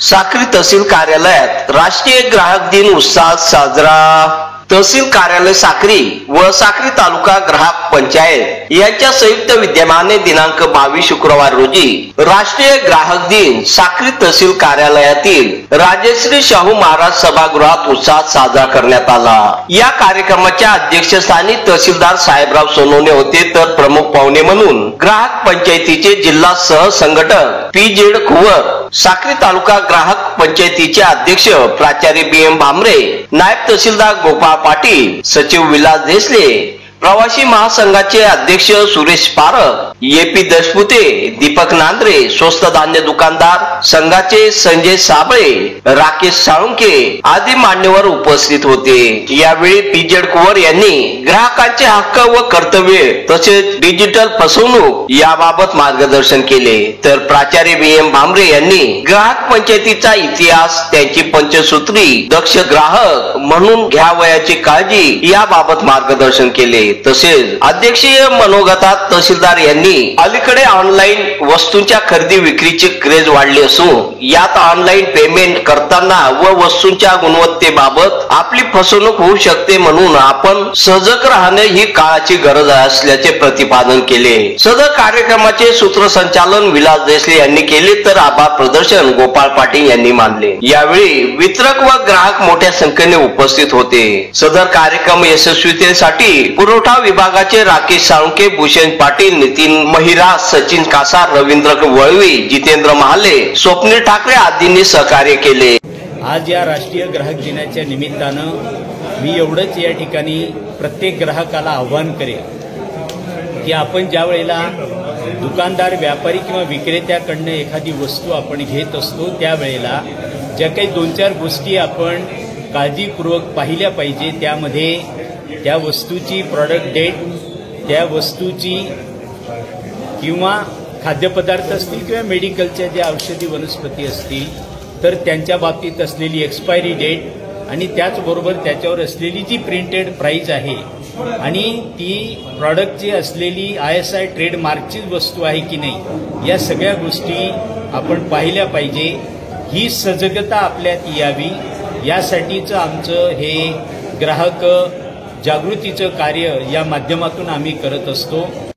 साक्री तहसील कार्यालयात राष्ट्रीय ग्राहक दिन उत्साहात साजरा। तहसील कार्यालय साक्री व साक्री तालुका ग्राहक पंचायत यांच्या संयुक्त विद्यमाने दिनांक 22 शुक्रवार रोजी राष्ट्रीय ग्राहक दिन साक्री तहसील कार्यालयातील राजश्री शाहू महाराज सभागृहात उत्साहात साजरा करण्यात आला। या कार्यक्रमाच्या अध्यक्षस्थानी तहसीलदार साहेबराव सोनवणे होते, तर प्रमुख पाहुणे म्हणून ग्राहक पंचायतीचे जिल्हा सहसंघटक पी.जेड. कुवर, साक्री तालुका ग्राहक पंचायतीचे अध्यक्ष प्राचार्य बी.एम. भामरे, नायब तहसीलदार गोपाळ पाटील, सचिव विलास देसले, प्रवासी महासंघाचे अध्यक्ष सुरेश पारख, ए.पी. दशपुते, दीपक नांद्रे, स्वस्त धान्य दुकानदार संघाचे संजय साबळे, राकेश साळुंके आदी मान्यवर उपस्थित होते। यावेळी पी.जेड. कुवर यांनी ग्राहकांचे हक्क व कर्तव्य तसेच डिजिटल फसवणूक याबाबत मार्गदर्शन केले, तर प्राचार्य बी.एम. भामरे यांनी ग्राहक पंचायतीचा इतिहास, त्यांची पंचसूत्री, दक्ष ग्राहक म्हणून घ्यावयाची काळजी याबाबत मार्गदर्शन केले। तसेच अध्यक्षीय मनोगतात तहसीलदार यांनी अलीकडे ऑनलाईन वस्तूंच्या खरेदी विक्रीची क्रेज वाढली असून यात ऑनलाईन पेमेंट करताना व वस्तूंच्या गुणवत्तेबाबत आपली फसवणूक होऊ शकते, म्हणून आपण सजग राहणे ही काळाची गरज असल्याचे प्रतिपादन केले। सदर कार्यक्रमाचे सूत्रसंचालन विलास देसले यांनी केले, तर आभार प्रदर्शन गोपाळ पाटील यांनी मानले। यावेळी वितरक व ग्राहक मोठ्या संख्येने उपस्थित होते। सदर कार्यक्रम यशस्वीतेसाठी पुरवठा विभागाचे राकेश साळुंके, भूषण पाटील, नितीन महिरा, सचिन कासार, रवींद्र वळवी, जितेंद्र महाले, स्वप्नील ठाकरे आदींनी सहकार्य केले। आज या राष्ट्रीय ग्राहक दिनाच्या निमित्तानं मी एवढंच या ठिकाणी प्रत्येक ग्राहकाला आव्हान करेन की आपण ज्या वेळेला दुकानदार, व्यापारी किंवा विक्रेत्याकडनं एखादी वस्तू आपण घेत असतो त्यावेळेला ज्या काही 2-4 गोष्टी आपण काळजीपूर्वक पाहिल्या पाहिजे, त्यामध्ये त्या वस्तूची प्रॉडक्ट डेट, त्या वस्तूची किंवा खाद्यपदार्थ असतील किंवा मेडिकलच्या ज्या औषधी वनस्पती असतील तर त्यांच्या बाबतीत असलेली एक्सपायरी डेट आणि त्याचबरोबर त्याच्यावर असलेली जी प्रिंटेड प्राइस आहे आणि ती प्रॉडक्टची असलेली ISI ट्रेडमार्कची वस्तू आहे की नाही, या सगळ्या गोष्टी आपण पाहिल्या पाहिजे। ही सजगता आपल्यात यावी यासाठीचं आमचं हे ग्राहक जागृतीचं कार्य या माध्यमातून आम्ही करत असतो।